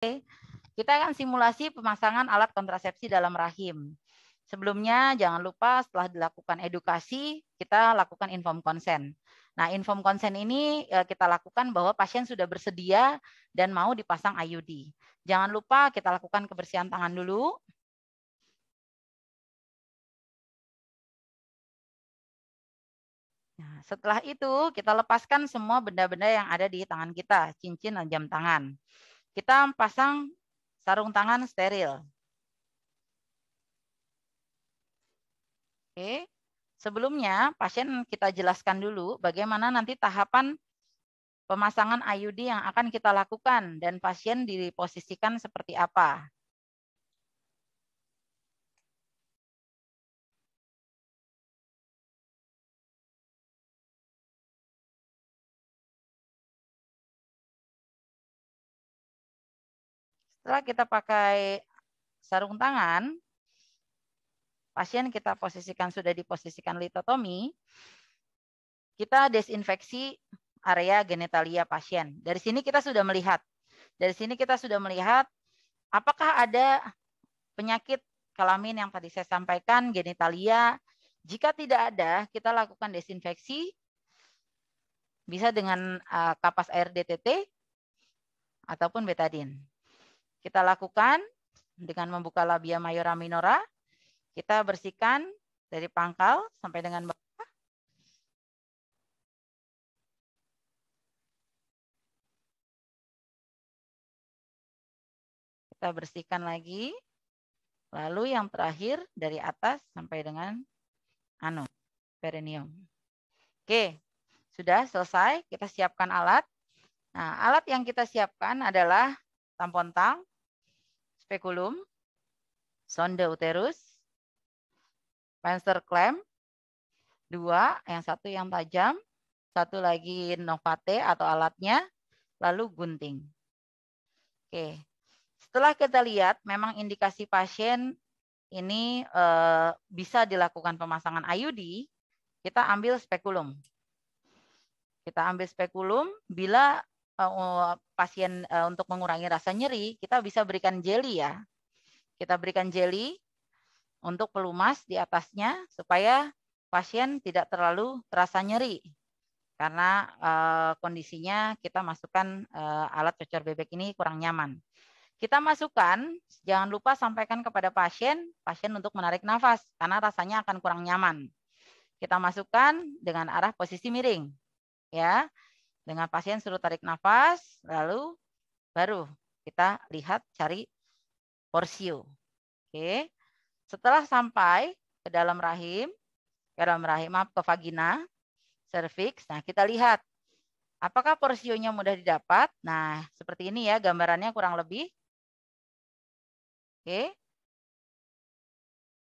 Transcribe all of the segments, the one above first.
Kita akan simulasi pemasangan alat kontrasepsi dalam rahim. Sebelumnya jangan lupa setelah dilakukan edukasi, kita lakukan inform consent. Nah, inform consent ini kita lakukan bahwa pasien sudah bersedia dan mau dipasang IUD. Jangan lupa kita lakukan kebersihan tangan dulu. Nah, setelah itu kita lepaskan semua benda-benda yang ada di tangan kita, cincin dan jam tangan. Kita pasang sarung tangan steril. Oke. Sebelumnya pasien kita jelaskan dulu bagaimana nanti tahapan pemasangan IUD yang akan kita lakukan dan pasien diposisikan seperti apa. Setelah kita pakai sarung tangan, pasien kita posisikan sudah diposisikan litotomi, kita desinfeksi area genitalia pasien. Dari sini kita sudah melihat. Dari sini kita sudah melihat apakah ada penyakit kelamin yang tadi saya sampaikan, genitalia. Jika tidak ada, kita lakukan desinfeksi bisa dengan kapas air DTT ataupun betadine. Kita lakukan dengan membuka labia mayora minora. Kita bersihkan dari pangkal sampai dengan bawah. Kita bersihkan lagi. Lalu yang terakhir dari atas sampai dengan anus, perineum. Oke, sudah selesai. Kita siapkan alat. Nah, alat yang kita siapkan adalah tampon tang, spekulum, sonde uterus, Panser clamp, 2, yang satu yang tajam, satu lagi Novate atau alatnya, lalu gunting. Oke, setelah kita lihat memang indikasi pasien ini bisa dilakukan pemasangan IUD, kita ambil spekulum. Kita ambil spekulum, bila pasien untuk mengurangi rasa nyeri, kita bisa berikan jelly ya. Kita berikan jelly untuk pelumas di atasnya supaya pasien tidak terlalu terasa nyeri. Karena kondisinya kita masukkan alat cocor bebek ini kurang nyaman. Kita masukkan, jangan lupa sampaikan kepada pasien untuk menarik nafas karena rasanya akan kurang nyaman. Kita masukkan dengan arah posisi miring. Ya. Dengan pasien suruh tarik nafas, lalu baru kita lihat cari porsio. Oke. Setelah sampai ke dalam rahim, ke vagina, serviks. Nah, kita lihat apakah porsionya mudah didapat. Nah, seperti ini ya gambarannya kurang lebih. Oke.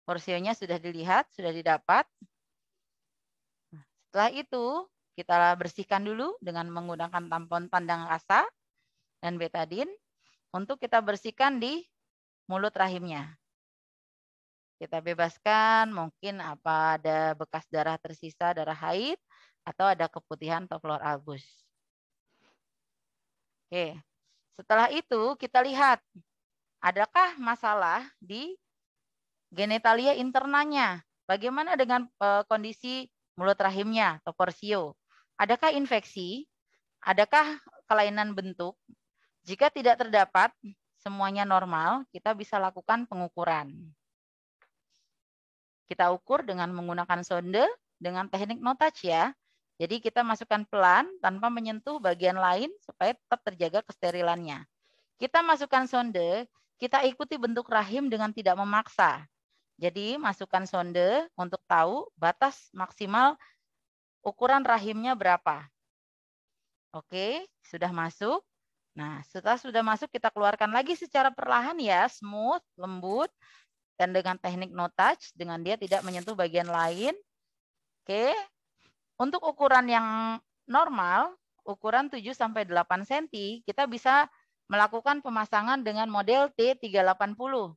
Porsionya sudah dilihat, sudah didapat. Nah, setelah itu kita bersihkan dulu dengan menggunakan tampon pandang rasa dan betadine untuk kita bersihkan di mulut rahimnya. Kita bebaskan mungkin apa ada bekas darah tersisa, darah haid, atau ada keputihan top floor albus. Oke, setelah itu kita lihat adakah masalah di genitalia internanya. Bagaimana dengan kondisi mulut rahimnya atau porsio? Adakah infeksi? Adakah kelainan bentuk? Jika tidak terdapat, semuanya normal, kita bisa lakukan pengukuran. Kita ukur dengan menggunakan sonde dengan teknik no touch ya. Jadi kita masukkan pelan tanpa menyentuh bagian lain supaya tetap terjaga kesterilannya. Kita masukkan sonde, kita ikuti bentuk rahim dengan tidak memaksa. Jadi masukkan sonde untuk tahu batas maksimal ukuran rahimnya berapa. Oke, sudah masuk. Nah, setelah sudah masuk kita keluarkan lagi secara perlahan ya, smooth, lembut. Dan dengan teknik no touch, dengan dia tidak menyentuh bagian lain. Oke. Untuk ukuran yang normal, ukuran 7-8 cm, kita bisa melakukan pemasangan dengan model T380.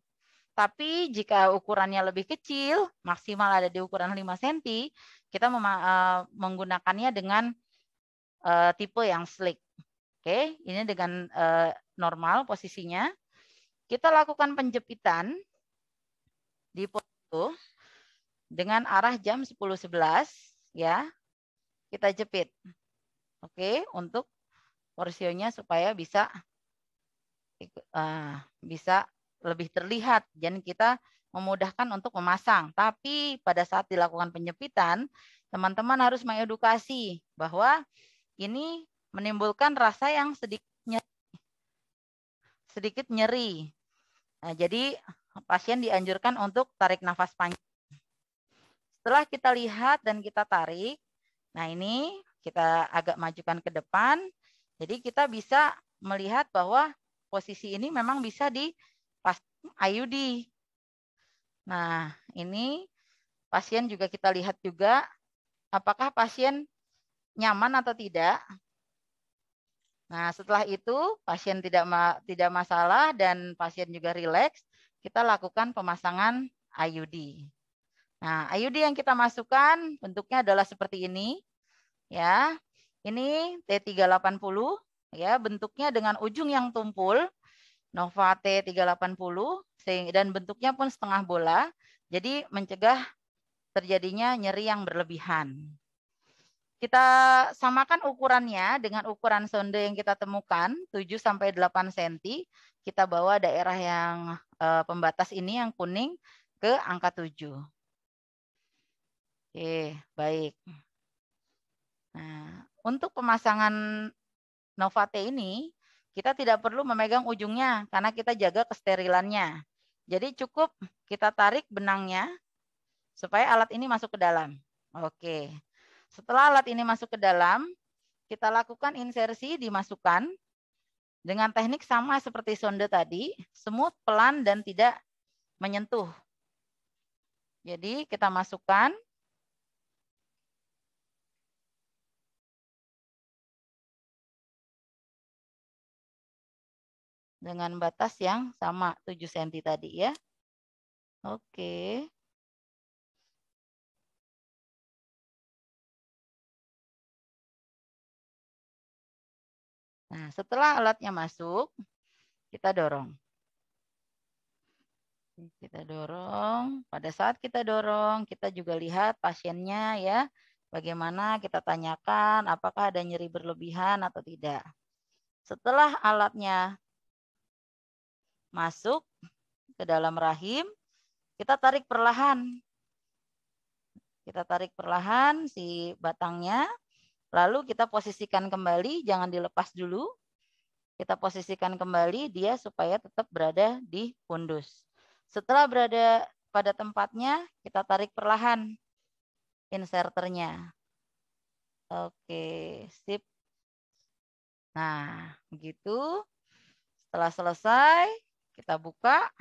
Tapi jika ukurannya lebih kecil, maksimal ada di ukuran 5 cm, kita menggunakannya dengan tipe yang slick. Oke, ini dengan normal posisinya. Kita lakukan penjepitan di foto dengan arah jam 10.11 ya. Kita jepit. Oke, untuk porsionya supaya bisa lebih terlihat dan kita memudahkan untuk memasang. Tapi pada saat dilakukan penjepitan, teman-teman harus mengedukasi bahwa ini menimbulkan rasa yang sedikit nyeri. Nah, jadi pasien dianjurkan untuk tarik nafas panjang. Setelah kita lihat dan kita tarik, nah ini kita agak majukan ke depan. Jadi kita bisa melihat bahwa posisi ini memang bisa dipasang IUD. Nah, ini pasien juga kita lihat juga apakah pasien nyaman atau tidak. Nah, setelah itu pasien tidak masalah dan pasien juga rileks, kita lakukan pemasangan IUD. Nah, IUD yang kita masukkan bentuknya adalah seperti ini. Ya. Ini T380 ya, bentuknya dengan ujung yang tumpul. Nova T380 dan bentuknya pun setengah bola. Jadi mencegah terjadinya nyeri yang berlebihan. Kita samakan ukurannya dengan ukuran sonde yang kita temukan, 7-8 cm. Kita bawa daerah yang pembatas ini yang kuning ke angka 7. Oke, baik. Nah, untuk pemasangan Nova T ini, kita tidak perlu memegang ujungnya karena kita jaga kesterilannya. Jadi cukup kita tarik benangnya supaya alat ini masuk ke dalam. Oke. Setelah alat ini masuk ke dalam, kita lakukan insersi, dimasukkan dengan teknik sama seperti sonde tadi, smooth, pelan, dan tidak menyentuh. Jadi kita masukkan. Dengan batas yang sama, 7 cm tadi ya. Oke. Nah, setelah alatnya masuk, kita dorong. Kita dorong. Pada saat kita dorong, kita juga lihat pasiennya ya. Bagaimana kita tanyakan apakah ada nyeri berlebihan atau tidak. Setelah alatnya masuk ke dalam rahim, kita tarik perlahan. Kita tarik perlahan si batangnya. Lalu kita posisikan kembali, jangan dilepas dulu. Kita posisikan kembali dia supaya tetap berada di fundus. Setelah berada pada tempatnya, kita tarik perlahan inserternya. Oke, sip. Nah, begitu. Setelah selesai, kita buka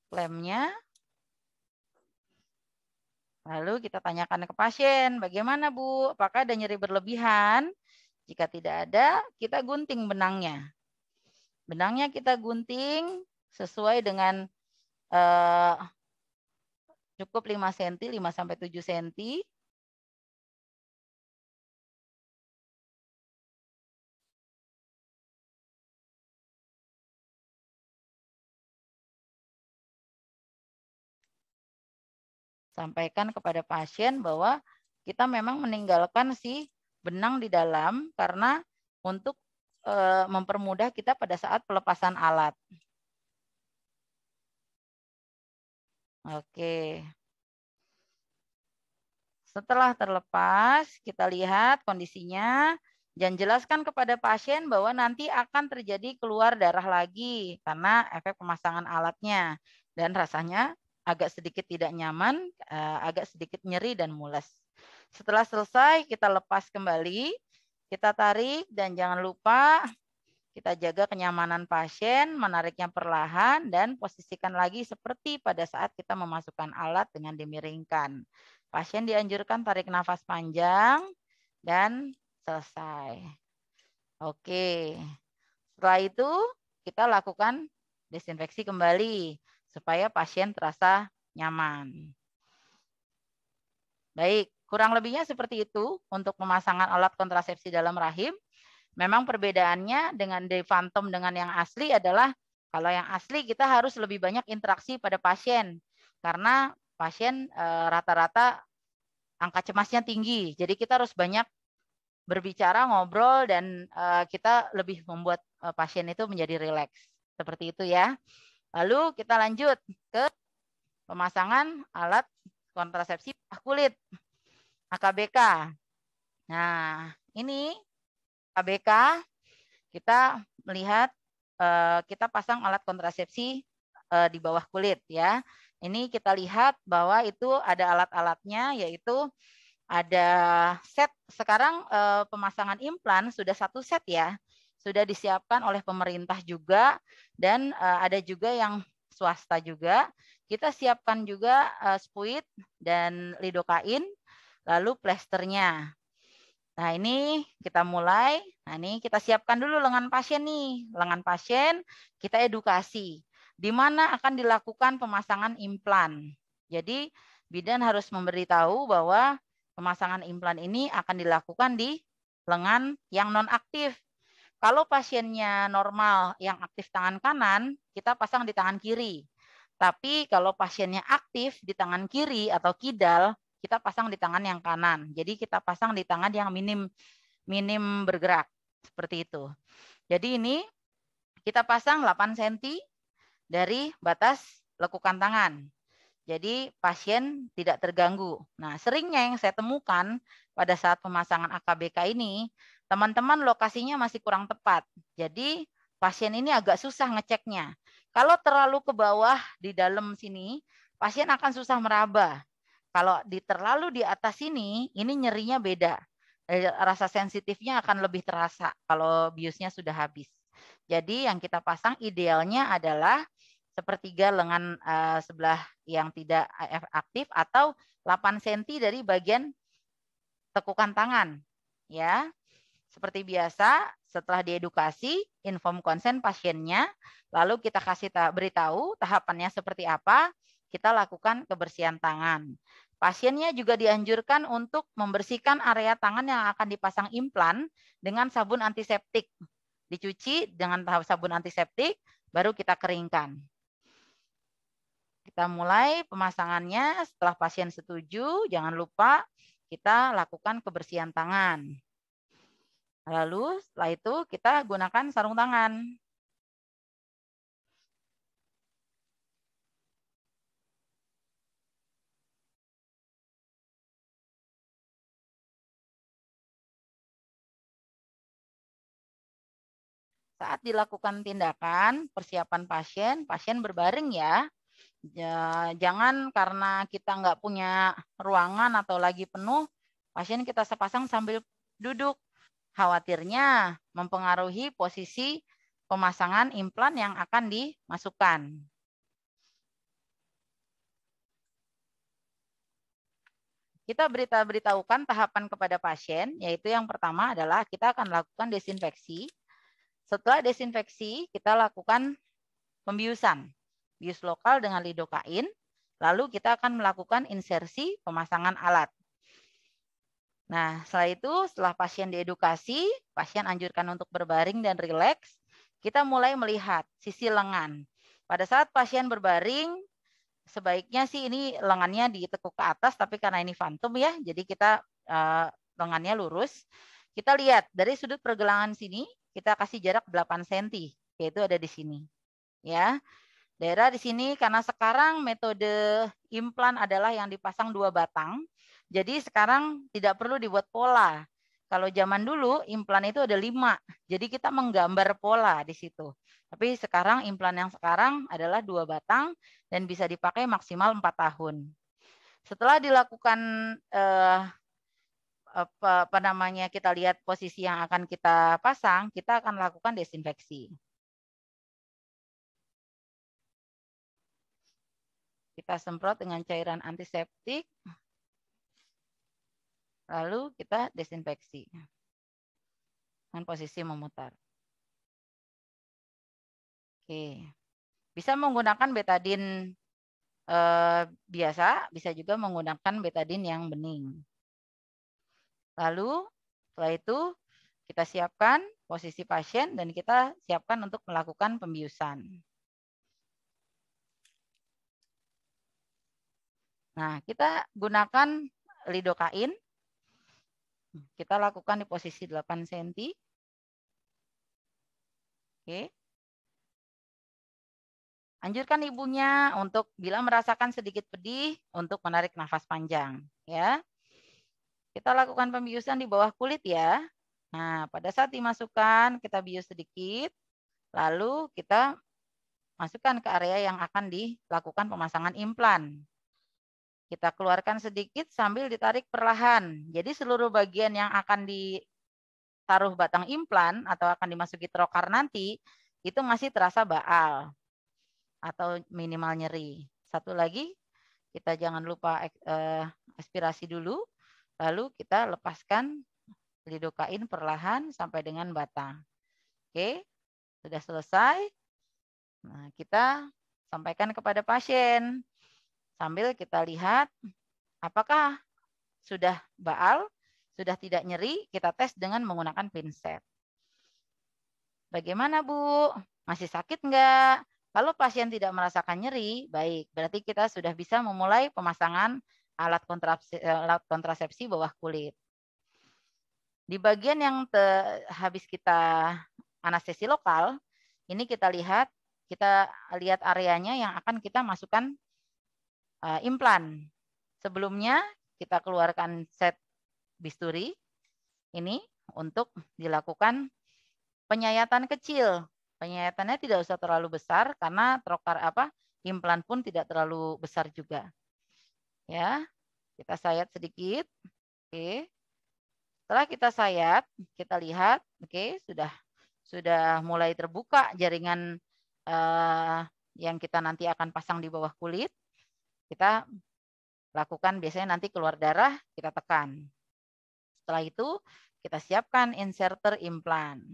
lemnya. Lalu kita tanyakan ke pasien, bagaimana Bu? Apakah ada nyeri berlebihan? Jika tidak ada, kita gunting benangnya. Benangnya kita gunting sesuai dengan cukup 5 cm, 5-7 cm. Sampaikan kepada pasien bahwa kita memang meninggalkan si benang di dalam karena untuk mempermudah kita pada saat pelepasan alat. Oke. Setelah terlepas, kita lihat kondisinya dan jelaskan kepada pasien bahwa nanti akan terjadi keluar darah lagi karena efek pemasangan alatnya dan rasanya agak sedikit tidak nyaman, agak sedikit nyeri dan mules. Setelah selesai, kita lepas kembali, kita tarik dan jangan lupa kita jaga kenyamanan pasien, menariknya perlahan dan posisikan lagi seperti pada saat kita memasukkan alat dengan dimiringkan. Pasien dianjurkan tarik nafas panjang dan selesai. Oke. Setelah itu kita lakukan desinfeksi kembali supaya pasien terasa nyaman. Baik, kurang lebihnya seperti itu untuk pemasangan alat kontrasepsi dalam rahim. Memang perbedaannya dengan di Phantom dengan yang asli adalah kalau yang asli kita harus lebih banyak interaksi pada pasien karena pasien rata-rata angka cemasnya tinggi. Jadi kita harus banyak berbicara, ngobrol, dan kita lebih membuat pasien itu menjadi rileks. Seperti itu ya. Lalu kita lanjut ke pemasangan alat kontrasepsi kulit, AKBK. Nah, ini AKBK kita melihat kita pasang alat kontrasepsi di bawah kulit ya. Ini kita lihat bahwa itu ada alat-alatnya, yaitu ada set. Sekarang pemasangan implan sudah 1 set ya. Sudah disiapkan oleh pemerintah juga, dan ada juga yang swasta juga. Kita siapkan juga spuit dan lidokain, lalu plesternya. Nah, ini kita mulai. Nah, ini kita siapkan dulu lengan pasien nih. Lengan pasien kita edukasi. Di mana akan dilakukan pemasangan implan. Jadi, bidan harus memberitahu bahwa pemasangan implan ini akan dilakukan di lengan yang non-aktif. Kalau pasiennya normal yang aktif tangan kanan, kita pasang di tangan kiri. Tapi kalau pasiennya aktif di tangan kiri atau kidal, kita pasang di tangan yang kanan. Jadi kita pasang di tangan yang minim bergerak. Seperti itu. Jadi ini kita pasang 8 cm dari batas lekukan tangan. Jadi pasien tidak terganggu. Nah, seringnya yang saya temukan pada saat pemasangan AKBK ini, teman-teman lokasinya masih kurang tepat. Jadi pasien ini agak susah ngeceknya. Kalau terlalu ke bawah di dalam sini, pasien akan susah meraba. Kalau terlalu di atas sini, ini nyerinya beda. Rasa sensitifnya akan lebih terasa kalau biusnya sudah habis. Jadi yang kita pasang idealnya adalah sepertiga lengan sebelah yang tidak aktif atau 8 cm dari bagian tekukan tangan. Ya, seperti biasa, setelah diedukasi, inform konsen pasiennya, lalu kita kasih beritahu tahapannya seperti apa, kita lakukan kebersihan tangan. Pasiennya juga dianjurkan untuk membersihkan area tangan yang akan dipasang implan dengan sabun antiseptik. Dicuci dengan sabun antiseptik, baru kita keringkan. Kita mulai pemasangannya. Setelah pasien setuju, jangan lupa kita lakukan kebersihan tangan. Lalu setelah itu kita gunakan sarung tangan. Saat dilakukan tindakan persiapan pasien, pasien berbaring ya. Jangan karena kita nggak punya ruangan atau lagi penuh, pasien kita sepasang sambil duduk. Khawatirnya mempengaruhi posisi pemasangan implan yang akan dimasukkan. Kita beritahukan tahapan kepada pasien, yaitu yang pertama adalah kita akan lakukan desinfeksi. Setelah desinfeksi, kita lakukan pembiusan. Bius lokal dengan lidokain, lalu kita akan melakukan insersi pemasangan alat. Nah, setelah itu, setelah pasien diedukasi, pasien anjurkan untuk berbaring dan rileks, kita mulai melihat sisi lengan. Pada saat pasien berbaring, sebaiknya sih ini lengannya ditekuk ke atas, tapi karena ini Phantom ya, jadi kita lengannya lurus. Kita lihat dari sudut pergelangan sini, kita kasih jarak 8 cm, yaitu ada di sini. Ya, daerah di sini karena sekarang metode implan adalah yang dipasang 2 batang, jadi sekarang tidak perlu dibuat pola. Kalau zaman dulu implan itu ada 5, jadi kita menggambar pola di situ. Tapi sekarang implan yang sekarang adalah 2 batang dan bisa dipakai maksimal 4 tahun. Setelah dilakukan apa namanya, kita lihat posisi yang akan kita pasang, kita akan lakukan desinfeksi. Kita semprot dengan cairan antiseptik, lalu kita desinfeksi dengan posisi memutar. Oke, bisa menggunakan betadin biasa, bisa juga menggunakan betadin yang bening. Lalu setelah itu kita siapkan posisi pasien dan kita siapkan untuk melakukan pembiusan. Nah, kita gunakan lidokain. Kita lakukan di posisi 8 cm. Oke. Anjurkan ibunya untuk bila merasakan sedikit pedih untuk menarik nafas panjang, ya. Kita lakukan pembiusan di bawah kulit ya. Nah, pada saat dimasukkan kita bius sedikit, lalu kita masukkan ke area yang akan dilakukan pemasangan implan. Kita keluarkan sedikit sambil ditarik perlahan. Jadi seluruh bagian yang akan ditaruh batang implan atau akan dimasuki trokar nanti itu masih terasa baal atau minimal nyeri. Satu lagi, kita jangan lupa aspirasi dulu, lalu kita lepaskan lidokain perlahan sampai dengan batang. Oke, sudah selesai. Nah, kita sampaikan kepada pasien sambil kita lihat apakah sudah baal, sudah tidak nyeri, kita tes dengan menggunakan pinset. Bagaimana Bu? Masih sakit enggak? Kalau pasien tidak merasakan nyeri, baik. Berarti kita sudah bisa memulai pemasangan alat kontrasepsi bawah kulit. Di bagian yang habis kita anestesi lokal, ini kita lihat areanya yang akan kita masukkan implan. Sebelumnya kita keluarkan set bisturi ini untuk dilakukan penyayatan kecil. Penyayatannya tidak usah terlalu besar karena trokar implan pun tidak terlalu besar juga. Ya, kita sayat sedikit. Oke. Setelah kita sayat, kita lihat, oke, sudah mulai terbuka jaringan yang kita nanti akan pasang di bawah kulit. Kita lakukan biasanya nanti keluar darah, kita tekan. Setelah itu kita siapkan inserter implan.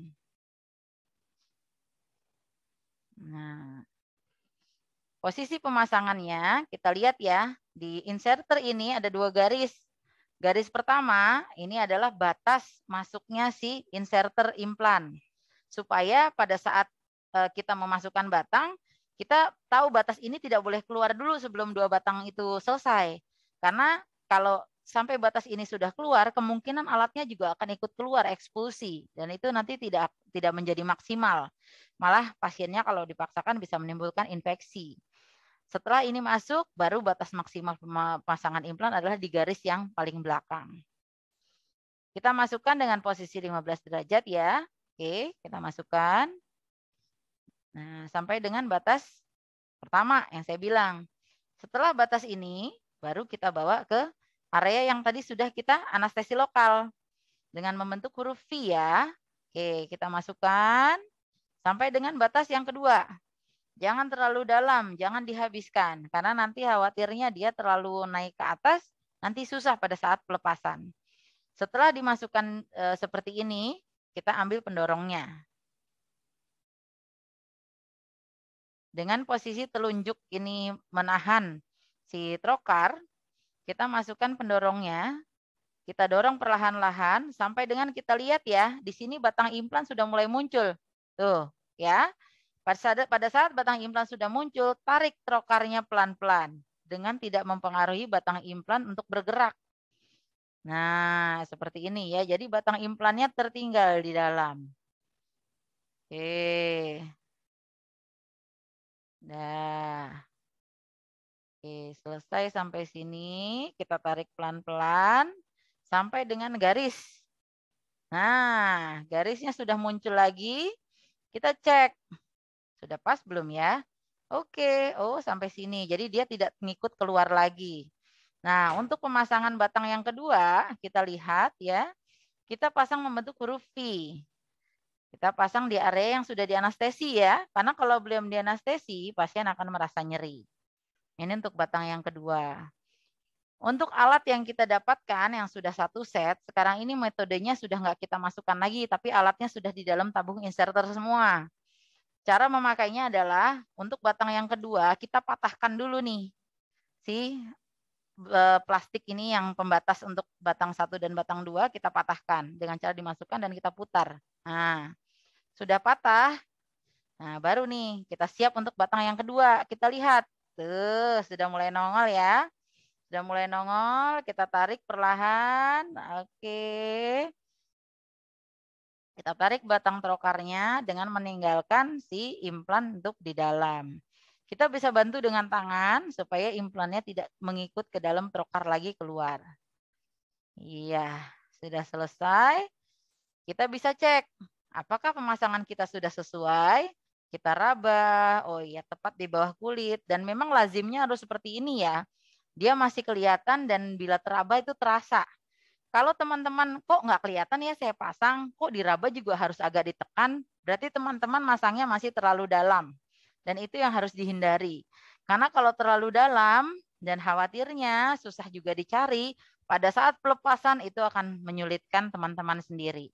Nah, posisi pemasangannya kita lihat ya, di inserter ini ada 2 garis. Garis pertama ini adalah batas masuknya si inserter implan. Supaya pada saat kita memasukkan batang, kita tahu batas ini tidak boleh keluar dulu sebelum 2 batang itu selesai. Karena kalau sampai batas ini sudah keluar, kemungkinan alatnya juga akan ikut keluar ekspulsi dan itu nanti tidak menjadi maksimal. Malah pasiennya kalau dipaksakan bisa menimbulkan infeksi. Setelah ini masuk, baru batas maksimal pemasangan implan adalah di garis yang paling belakang. Kita masukkan dengan posisi 15 derajat ya. Oke, kita masukkan. Nah, sampai dengan batas pertama yang saya bilang. Setelah batas ini, baru kita bawa ke area yang tadi sudah kita anestesi lokal. Dengan membentuk huruf V ya. Oke, kita masukkan sampai dengan batas yang kedua. Jangan terlalu dalam, jangan dihabiskan. Karena nanti khawatirnya dia terlalu naik ke atas, nanti susah pada saat pelepasan. Setelah dimasukkan seperti ini, kita ambil pendorongnya. Dengan posisi telunjuk ini menahan si trokar, kita masukkan pendorongnya. Kita dorong perlahan-lahan sampai dengan kita lihat ya, di sini batang implan sudah mulai muncul. Tuh, ya. Pada saat batang implan sudah muncul, tarik trokarnya pelan-pelan dengan tidak mempengaruhi batang implan untuk bergerak. Nah, seperti ini ya. Jadi batang implannya tertinggal di dalam. Oke. Nah. Oke, selesai sampai sini. Kita tarik pelan-pelan sampai dengan garis. Nah, garisnya sudah muncul lagi. Kita cek. Sudah pas belum ya? Oke, oh sampai sini. Jadi dia tidak ngikut keluar lagi. Nah, untuk pemasangan batang yang kedua, kita lihat ya. Kita pasang membentuk huruf V. Kita pasang di area yang sudah dianestesi ya. Karena kalau belum dianestesi, pasien akan merasa nyeri. Ini untuk batang yang kedua. Untuk alat yang kita dapatkan yang sudah 1 set, sekarang ini metodenya sudah nggak kita masukkan lagi, tapi alatnya sudah di dalam tabung inserter semua. Cara memakainya adalah untuk batang yang kedua kita patahkan dulu nih si plastik ini yang pembatas untuk batang 1 dan batang 2 kita patahkan dengan cara dimasukkan dan kita putar. Nah, sudah patah. Nah, baru nih kita siap untuk batang yang kedua. Kita lihat. Tuh, sudah mulai nongol ya. Sudah mulai nongol, kita tarik perlahan. Oke. Kita tarik batang trokarnya dengan meninggalkan si implan untuk di dalam. Kita bisa bantu dengan tangan supaya implannya tidak mengikut ke dalam trokar lagi keluar. Iya, sudah selesai. Kita bisa cek apakah pemasangan kita sudah sesuai. Kita raba, oh iya tepat di bawah kulit. Dan memang lazimnya harus seperti ini ya. Dia masih kelihatan dan bila teraba itu terasa. Kalau teman-teman kok nggak kelihatan ya saya pasang, kok diraba juga harus agak ditekan, berarti teman-teman masangnya masih terlalu dalam. Dan itu yang harus dihindari. Karena kalau terlalu dalam dan khawatirnya susah juga dicari, pada saat pelepasan itu akan menyulitkan teman-teman sendiri.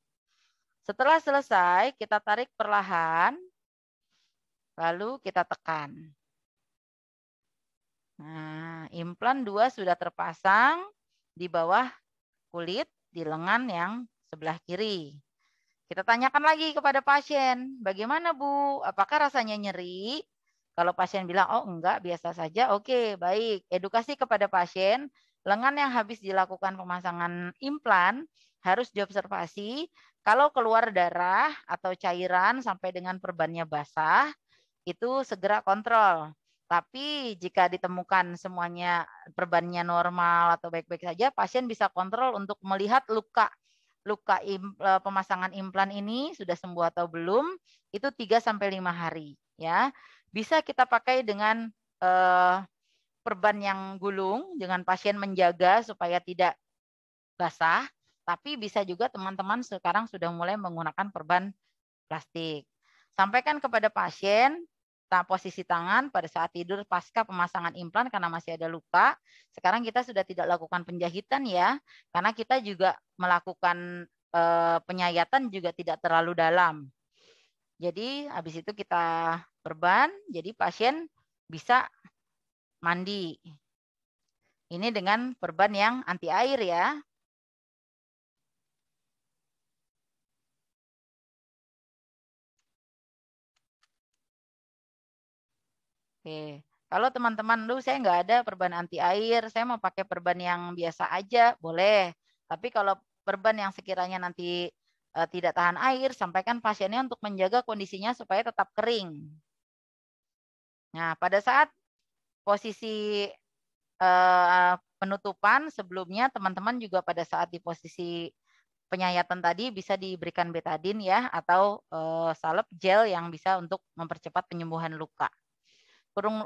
Setelah selesai, kita tarik perlahan, lalu kita tekan. Nah, implan 2 sudah terpasang di bawah kulit di lengan yang sebelah kiri. Kita tanyakan lagi kepada pasien, bagaimana Bu? Apakah rasanya nyeri? Kalau pasien bilang, oh enggak, biasa saja, oke, baik. Edukasi kepada pasien, lengan yang habis dilakukan pemasangan implan harus diobservasi. Kalau keluar darah atau cairan sampai dengan perbannya basah, itu segera kontrol. Tapi jika ditemukan semuanya perbannya normal atau baik-baik saja, pasien bisa kontrol untuk melihat luka pemasangan implan ini sudah sembuh atau belum, itu 3-5 hari. Ya, bisa kita pakai dengan perban yang gulung, dengan pasien menjaga supaya tidak basah. Tapi bisa juga teman-teman sekarang sudah mulai menggunakan perban plastik. Sampaikan kepada pasien posisi tangan pada saat tidur pasca pemasangan implan karena masih ada luka. Sekarang kita sudah tidak lakukan penjahitan ya, karena kita juga melakukan penyayatan juga tidak terlalu dalam. Jadi habis itu kita perban, jadi pasien bisa mandi. Ini dengan perban yang anti air ya. Oke, kalau teman-teman, saya nggak ada perban anti air, saya mau pakai perban yang biasa aja, boleh. Tapi kalau perban yang sekiranya nanti tidak tahan air, sampaikan pasiennya untuk menjaga kondisinya supaya tetap kering. Nah, pada saat posisi penutupan sebelumnya, teman-teman juga pada saat di posisi penyayatan tadi bisa diberikan betadine ya, atau salep gel yang bisa untuk mempercepat penyembuhan luka.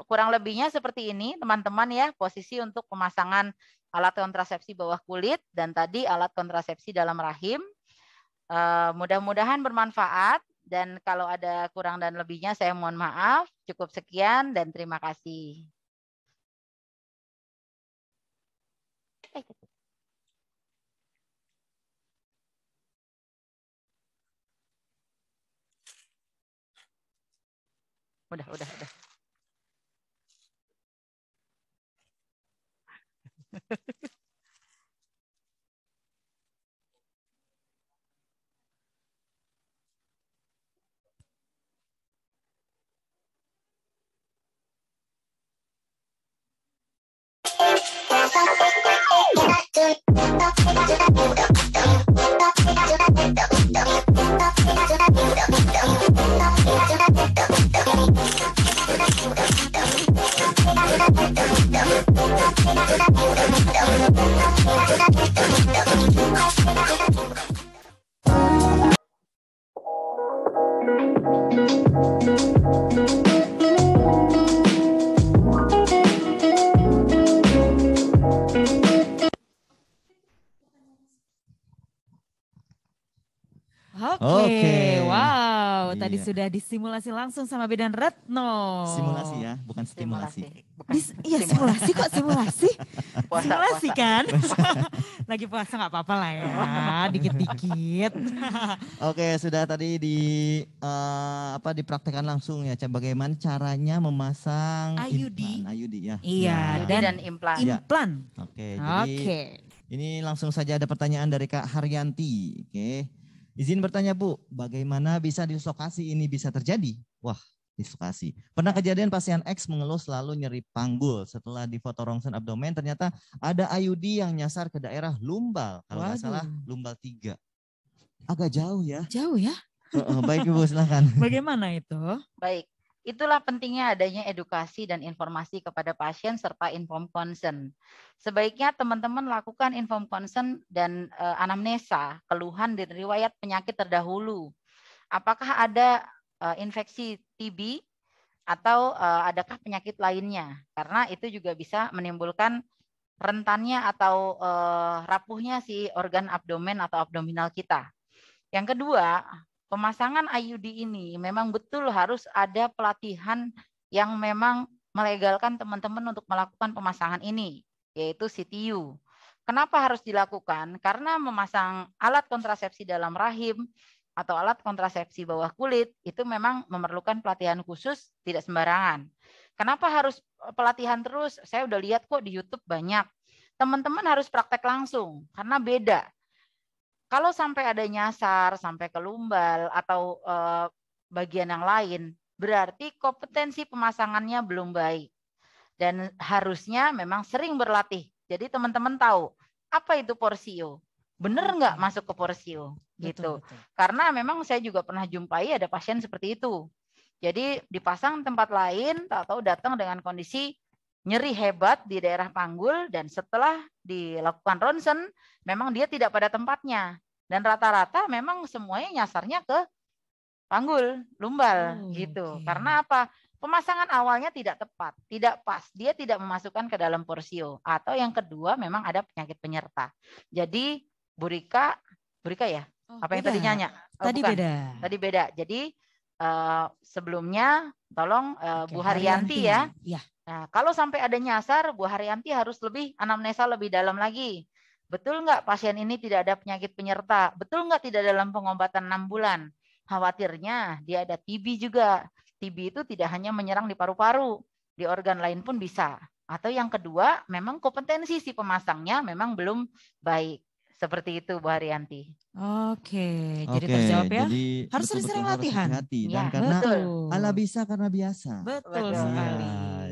Kurang lebihnya seperti ini teman-teman ya, posisi untuk pemasangan alat kontrasepsi bawah kulit dan tadi alat kontrasepsi dalam rahim. Mudah-mudahan bermanfaat dan kalau ada kurang dan lebihnya saya mohon maaf. Cukup sekian dan terima kasih. Udah. Oke, wow, tadi sudah disimulasi langsung sama Bidan Retno. Simulasi ya, bukan stimulasi. Iya simulasi kok simulasi. Simulasi kan? Lagi puasa nggak apa-apa lah ya, dikit-dikit. Oke, sudah tadi dipraktekkan langsung ya, bagaimana caranya memasang IUD. IUD ya. Iya, dan implan. Implan. Oke, jadi ini langsung saja ada pertanyaan dari Kak Haryanti. Oke. Izin bertanya Bu, bagaimana bisa dislokasi ini bisa terjadi? Wah, dislokasi. Pernah kejadian pasien X mengeluh selalu nyeri panggul. Setelah di foto rongsen abdomen ternyata ada IUD yang nyasar ke daerah lumbal. Kalau nggak salah lumbal 3. Agak jauh ya. Jauh ya. Baik Ibu, silakan. Bagaimana itu? Baik, itulah pentingnya adanya edukasi dan informasi kepada pasien serta informed consent. Sebaiknya teman-teman lakukan informed consent dan anamnesa, keluhan dan riwayat penyakit terdahulu. Apakah ada infeksi TB atau adakah penyakit lainnya? Karena itu juga bisa menimbulkan rentannya atau rapuhnya si organ abdomen atau abdominal kita. Yang kedua, pemasangan IUD ini memang betul harus ada pelatihan yang memang melegalkan teman-teman untuk melakukan pemasangan ini, yaitu CTU. Kenapa harus dilakukan? Karena memasang alat kontrasepsi dalam rahim atau alat kontrasepsi bawah kulit itu memang memerlukan pelatihan khusus, tidak sembarangan. Kenapa harus pelatihan terus? Saya udah lihat kok di YouTube banyak. Teman-teman harus praktek langsung, karena beda. Kalau sampai ada nyasar, sampai ke lumbal atau bagian yang lain, berarti kompetensi pemasangannya belum baik. Dan harusnya memang sering berlatih. Jadi teman-teman tahu, apa itu porsio? Benar nggak masuk ke porsio? Gitu. Betul. Karena memang saya juga pernah jumpai ada pasien seperti itu. Jadi dipasang tempat lain, tahu-tahu datang dengan kondisi nyeri hebat di daerah panggul, dan setelah dilakukan ronsen memang dia tidak pada tempatnya, dan rata-rata memang semuanya nyasarnya ke panggul, lumbal gitu. Karena apa? Pemasangan awalnya tidak tepat, tidak pas, dia tidak memasukkan ke dalam porsio, atau yang kedua memang ada penyakit penyerta. Jadi Bu Rika ya? Apa yang tadi nanya? Tadi bukan. beda. Tadi beda. Jadi sebelumnya tolong Bu Haryanti ya. Nah, kalau sampai ada nyasar, Bu Haryanti harus lebih anamnesa lebih dalam lagi. Betul nggak pasien ini tidak ada penyakit penyerta? Betul nggak tidak dalam pengobatan 6 bulan? Khawatirnya dia ada TB juga. TB itu tidak hanya menyerang di paru-paru, di organ lain pun bisa. Atau yang kedua, memang kompetensi si pemasangnya memang belum baik. Seperti itu Bu Haryanti. Oke, jadi terjawab ya. Jadi harus sering latihan. Hati-hati. Dan Ya, karena betul. ala bisa karena biasa. Betul Betul. sekali.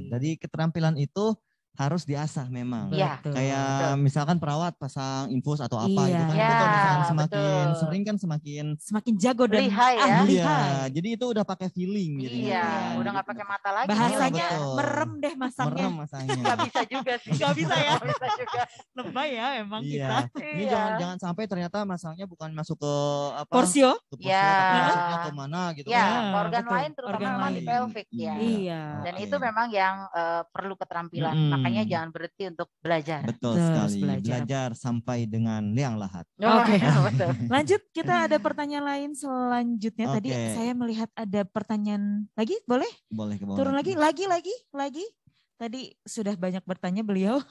Jadi keterampilan itu harus diasah memang. Iya. Kayak misalkan perawat pasang infus atau apa itu kan Iya, itu kalau misalkan semakin betul. sering kan semakin jago dan lihai ya. Iya, jadi itu udah pakai feeling gitu. Iya, udah nggak pakai mata lagi. Bahasanya betul. merem deh masangnya. Merem masangnya. Nggak bisa juga sih. Nggak bisa ya. Nggak bisa juga. Lebay ya emang Iya. kita. Ini jangan sampai ternyata masangnya bukan masuk ke apa? Porsio. Ke porsio, Ya. tapi masuknya ke mana gitu. Ya, kan. ke organ betul. lain terutama Organ memang di lain. pelvic ya. Iya. Dan Oke. itu memang yang perlu keterampilan. Makanya jangan berhenti untuk belajar. Betul Terus sekali. belajar. Belajar sampai dengan liang lahat. Oke. Betul. Lanjut, kita ada pertanyaan lain selanjutnya. Tadi Oke. saya melihat ada pertanyaan lagi, boleh? Boleh ke bawah. Turun lagi. Tadi sudah banyak bertanya beliau.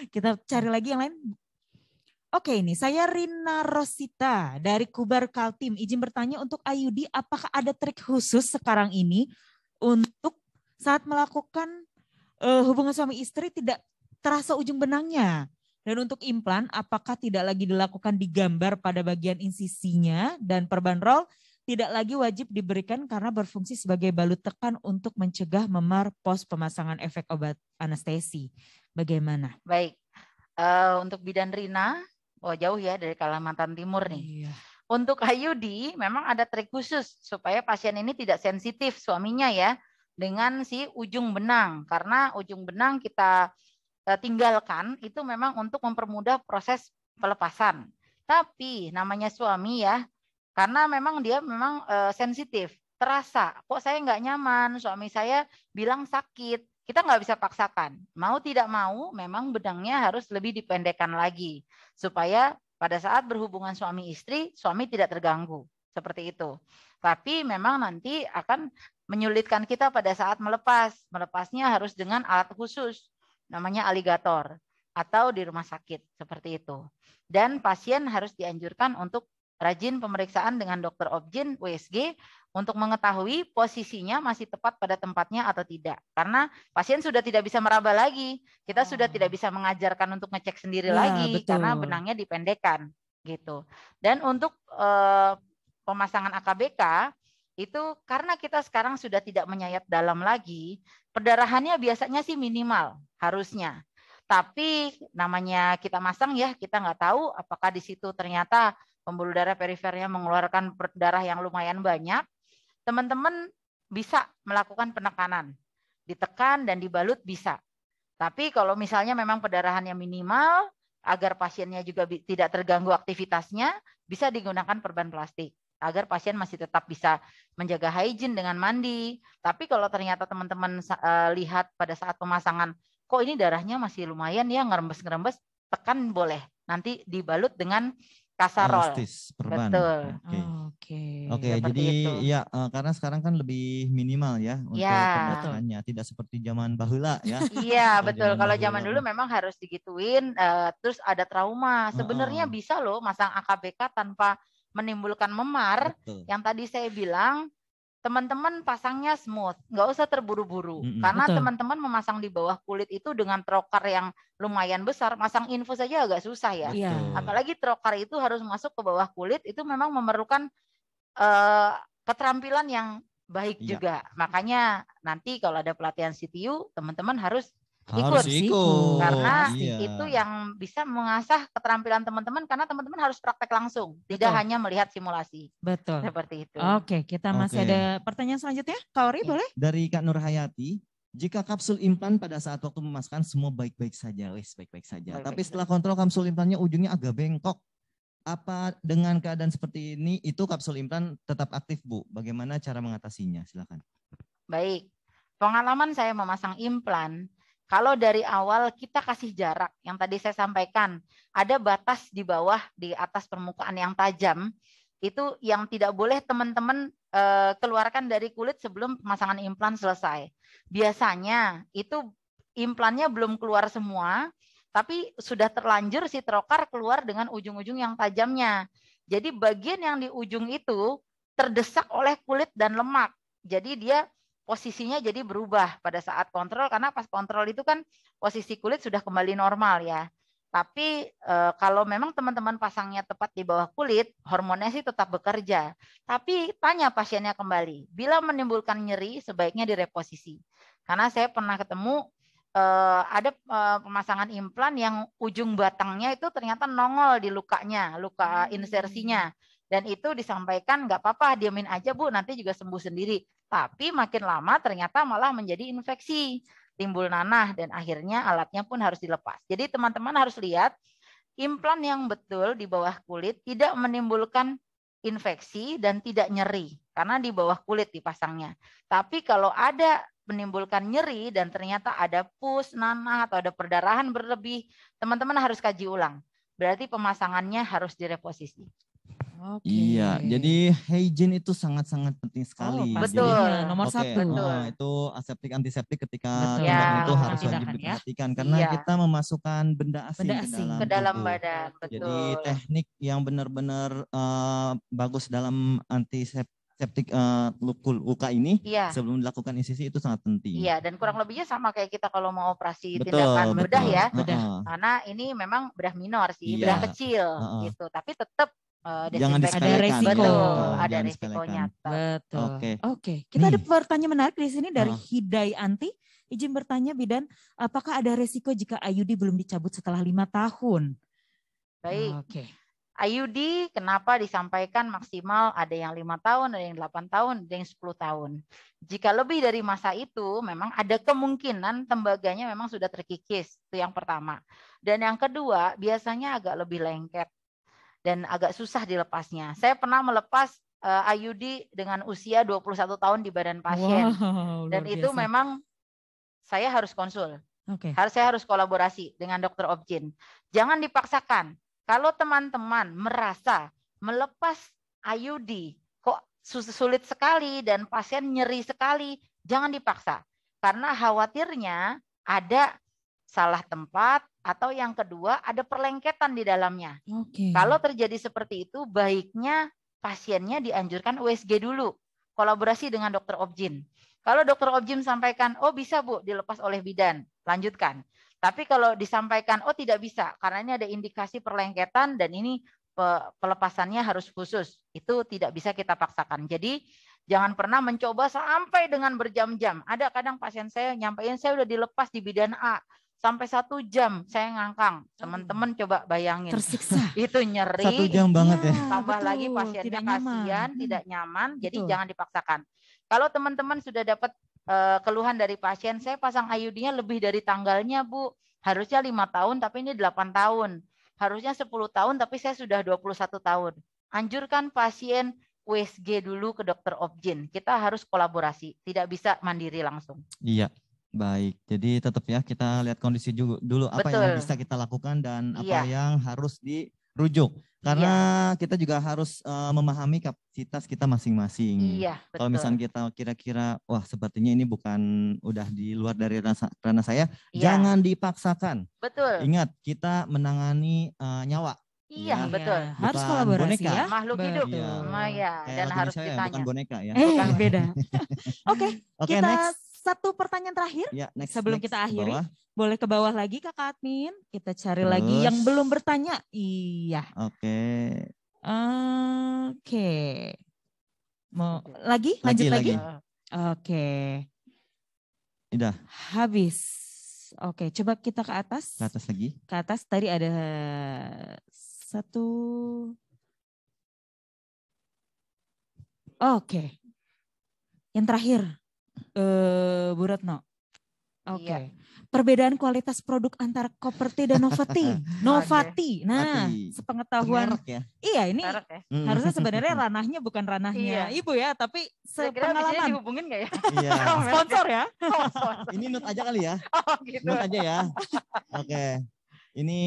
Kita cari lagi yang lain. Oke, ini saya Rina Rosita dari Kubar Kaltim. Izin bertanya untuk IUD, apakah ada trik khusus sekarang ini untuk saat melakukan hubungan suami istri tidak terasa ujung benangnya? Dan untuk implan, apakah tidak lagi dilakukan digambar pada bagian insisinya, dan perban roll tidak lagi wajib diberikan karena berfungsi sebagai balut tekan untuk mencegah memar pos pemasangan efek obat anestesi. Bagaimana? Baik, untuk bidan Rina, jauh ya dari Kalimantan Timur nih. Iya. Untuk IUD memang ada trik khusus supaya pasien ini tidak sensitif suaminya ya dengan si ujung benang, karena ujung benang kita tinggalkan itu memang untuk mempermudah proses pelepasan. Tapi namanya suami ya, karena memang dia memang sensitif, terasa kok saya nggak nyaman, suami saya bilang sakit, kita nggak bisa paksakan. Mau tidak mau memang benangnya harus lebih dipendekkan lagi supaya pada saat berhubungan suami istri, suami tidak terganggu seperti itu. Tapi memang nanti akan menyulitkan kita pada saat melepas. Melepasnya harus dengan alat khusus, namanya aligator, atau di rumah sakit seperti itu. Dan pasien harus dianjurkan untuk rajin pemeriksaan dengan dokter obgyn USG untuk mengetahui posisinya masih tepat pada tempatnya atau tidak. Karena pasien sudah tidak bisa meraba lagi. Kita sudah tidak bisa mengajarkan untuk ngecek sendiri lagi betul. karena benangnya dipendekkan. gitu. Dan untuk pemasangan AKBK itu karena kita sekarang sudah tidak menyayat dalam lagi, perdarahannya biasanya sih minimal harusnya. Tapi namanya kita masang ya, kita nggak tahu apakah di situ ternyata pembuluh darah perifernya mengeluarkan darah yang lumayan banyak. Teman-teman bisa melakukan penekanan, ditekan dan dibalut bisa. Tapi kalau misalnya memang perdarahannya minimal, agar pasiennya juga tidak terganggu aktivitasnya, bisa digunakan perban plastik agar pasien masih tetap bisa menjaga hygiene dengan mandi. Tapi kalau ternyata teman-teman lihat pada saat pemasangan, kok ini darahnya masih lumayan ya, ngerembes-ngerembes, tekan boleh. Nanti dibalut dengan kasarol. Elastis, perban. Betul. Oke, jadi itu. ya karena sekarang kan lebih minimal ya untuk perdarahannya, tidak seperti zaman baheula ya. Iya betul. Kalau zaman dulu memang harus digituin, terus ada trauma. Sebenarnya bisa loh masang AKBK tanpa menimbulkan memar. Betul. Yang tadi saya bilang, teman-teman pasangnya smooth, nggak usah terburu-buru. Karena teman-teman memasang di bawah kulit itu dengan trokar yang lumayan besar, masang infus saja agak susah ya. Apalagi trokar itu harus masuk ke bawah kulit, itu memang memerlukan keterampilan yang baik juga. Makanya nanti kalau ada pelatihan CTU, teman-teman harus ikut. Karena itu yang bisa mengasah keterampilan teman-teman, karena teman-teman harus praktek langsung, tidak hanya melihat simulasi. Betul. Seperti itu. Oke, kita masih ada pertanyaan selanjutnya. Kak Ori boleh? Dari Kak Nur Hayati, jika kapsul implan pada saat waktu memasukkan semua baik-baik saja, baik-baik saja. Tapi setelah kontrol kapsul implannya ujungnya agak bengkok. Apa dengan keadaan seperti ini itu kapsul implan tetap aktif, Bu? Bagaimana cara mengatasinya? Silakan. Baik. Pengalaman saya memasang implan, kalau dari awal kita kasih jarak, yang tadi saya sampaikan, ada batas di bawah, di atas permukaan yang tajam, itu yang tidak boleh teman-teman keluarkan dari kulit sebelum pemasangan implan selesai. Biasanya itu implannya belum keluar semua, tapi sudah terlanjur si trokar keluar dengan ujung-ujung yang tajamnya. Jadi bagian yang di ujung itu terdesak oleh kulit dan lemak. Jadi dia posisinya jadi berubah pada saat kontrol, karena pas kontrol itu kan posisi kulit sudah kembali normal ya. Tapi kalau memang teman-teman pasangnya tepat di bawah kulit, hormonnya sih tetap bekerja. Tapi tanya pasiennya kembali, bila menimbulkan nyeri sebaiknya direposisi. Karena saya pernah ketemu ada pemasangan implan yang ujung batangnya itu ternyata nongol di lukanya, luka insersinya. Dan itu disampaikan nggak apa-apa, diamin aja Bu, nanti juga sembuh sendiri. Tapi makin lama ternyata malah menjadi infeksi, timbul nanah, dan akhirnya alatnya pun harus dilepas. Jadi teman-teman harus lihat, implan yang betul di bawah kulit tidak menimbulkan infeksi dan tidak nyeri, karena di bawah kulit dipasangnya. Tapi kalau ada menimbulkan nyeri dan ternyata ada pus, nanah, atau ada perdarahan berlebih, teman-teman harus kaji ulang. Berarti pemasangannya harus direposisi. Iya, jadi hygiene itu sangat-sangat penting sekali. Betul, jadi, nomor satu. Itu aseptik antiseptik ketika Betul. tindakan itu harus Tindakan, wajib ya. diperhatikan karena kita memasukkan benda asing ke dalam tubuh. badan. Betul. Jadi teknik yang benar-benar bagus dalam antiseptik luka ini sebelum dilakukan insisi itu sangat penting. Iya, dan kurang lebihnya sama kayak kita kalau mau operasi tindakan bedah ya. Karena ini memang bedah minor sih, bedah kecil gitu. Tapi tetap jangan ada resiko. Ada resikonya. Betul. Oke. Kita ada pertanyaan menarik di sini dari Hidayanti. Izin bertanya Bidan, apakah ada resiko jika IUD belum dicabut setelah 5 tahun? Baik. IUD kenapa disampaikan maksimal ada yang 5 tahun, ada yang 8 tahun, ada yang 10 tahun. Jika lebih dari masa itu memang ada kemungkinan tembaganya memang sudah terkikis. Itu yang pertama. Dan yang kedua biasanya agak lebih lengket dan agak susah dilepasnya. Saya pernah melepas IUD dengan usia 21 tahun di badan pasien. Dan itu memang saya harus konsul. Saya harus kolaborasi dengan dokter obgyn. Jangan dipaksakan. Kalau teman-teman merasa melepas IUD kok sulit sekali dan pasien nyeri sekali, jangan dipaksa. Karena khawatirnya ada salah tempat atau yang kedua ada perlengketan di dalamnya. Kalau terjadi seperti itu, baiknya pasiennya dianjurkan USG dulu. Kolaborasi dengan dokter obgyn. Kalau dokter obgyn sampaikan, oh bisa Bu, dilepas oleh bidan, lanjutkan. Tapi kalau disampaikan, oh tidak bisa, karena ini ada indikasi perlengketan dan ini pelepasannya harus khusus. Itu tidak bisa kita paksakan. Jadi jangan pernah mencoba sampai dengan berjam-jam. Ada kadang pasien saya nyampein saya udah dilepas di bidan A. Sampai 1 jam saya ngangkang. Teman-teman coba bayangin. Tersiksa. Itu nyeri. 1 jam banget ya. Tambah betul. lagi pasiennya Tidak nyaman. kasihan, tidak nyaman. Jadi Betul. jangan dipaksakan. Kalau teman-teman sudah dapat keluhan dari pasien, saya pasang IUD-nya lebih dari tanggalnya, Bu. Harusnya 5 tahun, tapi ini 8 tahun. Harusnya 10 tahun, tapi saya sudah 21 tahun. Anjurkan pasien USG dulu ke dokter Obgyn. Kita harus kolaborasi, tidak bisa mandiri langsung. Iya, baik. Jadi tetap ya kita lihat kondisi dulu apa yang Betul. bisa kita lakukan dan apa Iya. yang harus dirujuk. Karena kita juga harus memahami kapasitas kita masing-masing. Iya, betul. Kalau misalnya kita kira-kira, wah sepertinya ini bukan udah di luar dari ranah saya, Iya. jangan dipaksakan. Betul. Ingat, kita menangani nyawa. Iya, Ya. betul. Harus Bukan kolaborasi boneka. ya. Makhluk hidup. Iya. Ya, Kayak dan lagu harus Indonesia ya, ditanya. bukan boneka ya. Beda. Oke, Oke, kita next. satu pertanyaan terakhir. Ya, next. Sebelum next, kita ke akhiri, bawah. boleh ke bawah lagi Kakak Admin. Kita cari Terus. lagi yang belum bertanya. Iya. Oke. Oke. Mau lagi? Lanjut lagi? Oke. Udah, Habis. Oke, coba kita ke atas. ke atas lagi. Ke atas tadi ada satu. Oke. Yang terakhir, Bu Retno. Oke. Iya. Perbedaan kualitas produk antara Koperti dan Novati. Novati. Nah, Novati. sepengetahuan. Merek ya. Iya, ini Merek ya. harusnya sebenarnya ranahnya bukan ranahnya Iya. Ibu ya, tapi Saya kira bisa sepengalaman. dihubungin nggak ya? Iya. Sponsor ya. Ini note aja kali ya. Oh, gitu. Note aja ya. Oke. Ini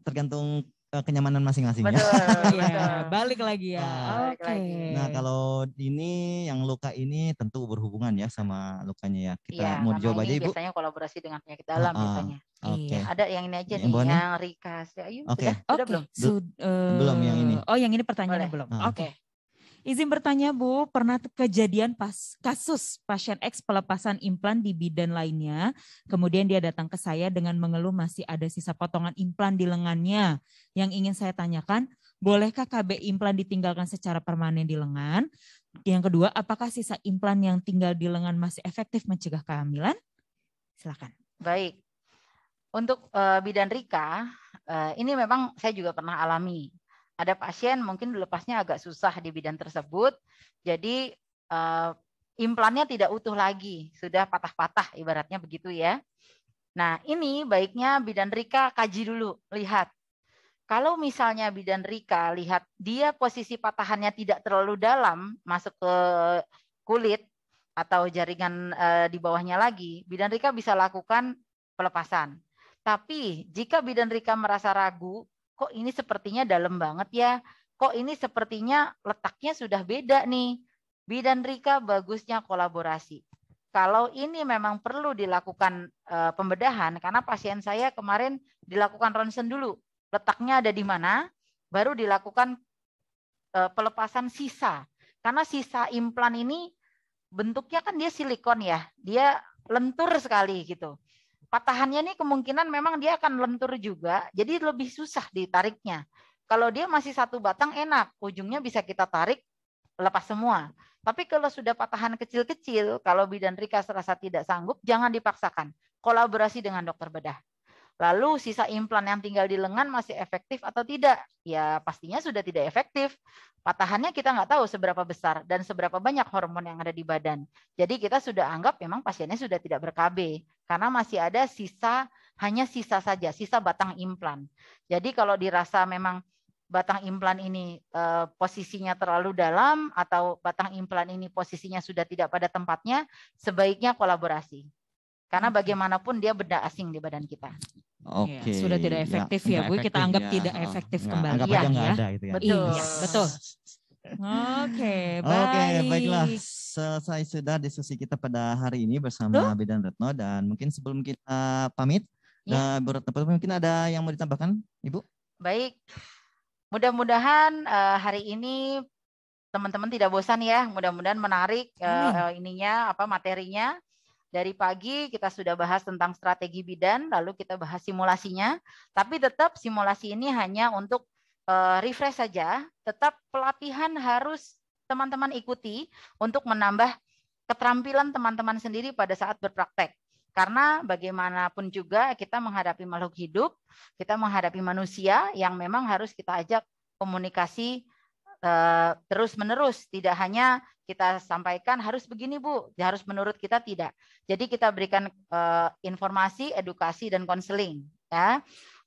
tergantung kenyamanan masing-masing ya. Betul. Iya, betul. balik lagi ya. Balik Oke. lagi. Nah, kalau ini yang luka ini tentu berhubungan ya sama lukanya ya. Kita Iya, mau karena dijawab aja ini Ibu. biasanya kolaborasi dengan penyakit dalam biasanya. Oke. Iya. Ada yang ini aja Yang nih, bawahnya? yang Rikas. Ayo, Oke. sudah belum? Belum yang ini. Oh, yang ini pertanyaannya Boleh. belum. Ah. Oke. Izin bertanya Bu, pernah kejadian kasus pasien X pelepasan implan di bidan lainnya, kemudian dia datang ke saya dengan mengeluh masih ada sisa potongan implan di lengannya. Yang ingin saya tanyakan, bolehkah KB implan ditinggalkan secara permanen di lengan? Yang kedua, apakah sisa implan yang tinggal di lengan masih efektif mencegah kehamilan? Silakan. Baik. Untuk bidan Rika, ini memang saya juga pernah alami. Ada pasien mungkin lepasnya agak susah di bidan tersebut, jadi implannya tidak utuh lagi, sudah patah-patah ibaratnya begitu ya. Nah ini baiknya bidan Rika kaji dulu, lihat. Kalau misalnya bidan Rika lihat dia posisi patahannya tidak terlalu dalam, masuk ke kulit atau jaringan di bawahnya lagi, bidan Rika bisa lakukan pelepasan. Tapi jika bidan Rika merasa ragu, kok ini sepertinya dalam banget ya, kok ini sepertinya letaknya sudah beda nih. Bidan Rika bagusnya kolaborasi. Kalau ini memang perlu dilakukan pembedahan, karena pasien saya kemarin dilakukan ronsen dulu, letaknya ada di mana, baru dilakukan pelepasan sisa. Karena sisa implan ini bentuknya kan dia silikon ya, dia lentur sekali gitu. Patahannya ini kemungkinan memang dia akan lentur juga, jadi lebih susah ditariknya. Kalau dia masih satu batang enak, ujungnya bisa kita tarik, lepas semua. Tapi kalau sudah patahan kecil-kecil, kalau bidan Rika serasa tidak sanggup, jangan dipaksakan. Kolaborasi dengan dokter bedah. Lalu sisa implan yang tinggal di lengan masih efektif atau tidak? Ya pastinya sudah tidak efektif. Patahannya kita nggak tahu seberapa besar dan seberapa banyak hormon yang ada di badan. Jadi kita sudah anggap memang pasiennya sudah tidak ber-KB karena masih ada sisa, hanya sisa saja, sisa batang implan. Jadi kalau dirasa memang batang implan ini posisinya terlalu dalam atau batang implan ini posisinya sudah tidak pada tempatnya, sebaiknya kolaborasi. Karena bagaimanapun dia benda asing di badan kita. Oke. Ya, sudah tidak efektif ya, Bu. Kita anggap tidak efektif kembali. Anggap aja nggak ada itu ya. Betul. Iya, betul. Oke, baik. Oke, baiklah. Selesai sudah diskusi kita pada hari ini bersama Bidan Retno, dan mungkin sebelum kita pamit, Bu Retno, mungkin ada yang mau ditambahkan, Ibu? Baik. Mudah-mudahan hari ini teman-teman tidak bosan ya. Mudah-mudahan menarik materinya. Dari pagi kita sudah bahas tentang strategi bidan, lalu kita bahas simulasinya. Tapi tetap simulasi ini hanya untuk refresh saja, tetap pelatihan harus teman-teman ikuti untuk menambah keterampilan teman-teman sendiri pada saat berpraktek. Karena bagaimanapun juga kita menghadapi makhluk hidup, kita menghadapi manusia yang memang harus kita ajak komunikasi terus-menerus. Tidak hanya kita sampaikan harus begini Bu, harus menurut kita, tidak. Jadi kita berikan informasi, edukasi, dan konseling. Ya.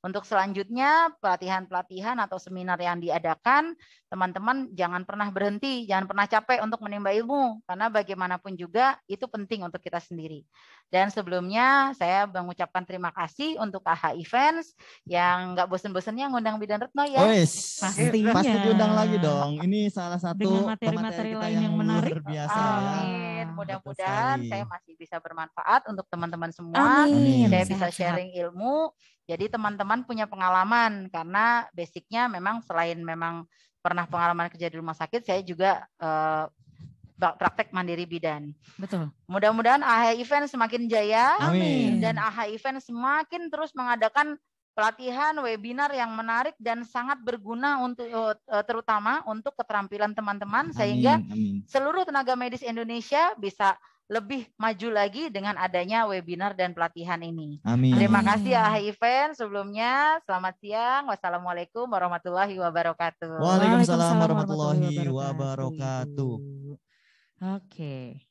Untuk selanjutnya pelatihan-pelatihan atau seminar yang diadakan, teman-teman jangan pernah berhenti, jangan pernah capek untuk menimba ilmu, karena bagaimanapun juga itu penting untuk kita sendiri. Dan sebelumnya saya mengucapkan terima kasih untuk AH Events yang nggak bosen-bosennya ngundang Bidan Retno ya. Pastinya. Pasti diundang lagi dong. Ini salah satu dengan materi-materi kita lain yang menarik. luar biasa Amin. ya. Mudah-mudahan saya masih bisa bermanfaat untuk teman-teman semua. Amin. Saya bisa Sehat-sehat. sharing ilmu. Jadi teman-teman punya pengalaman, karena basicnya memang selain memang pernah pengalaman kerja di rumah sakit, saya juga praktek mandiri bidan. Betul. Mudah-mudahan AH Event semakin jaya. Amin. Dan AH Event semakin terus mengadakan pelatihan, webinar yang menarik dan sangat berguna untuk terutama untuk keterampilan teman-teman, sehingga seluruh tenaga medis Indonesia bisa lebih maju lagi dengan adanya webinar dan pelatihan ini. Amin. Terima kasih AH Event. Sebelumnya selamat siang. Wassalamualaikum warahmatullahi wabarakatuh. Waalaikumsalam warahmatullahi wabarakatuh. Oke.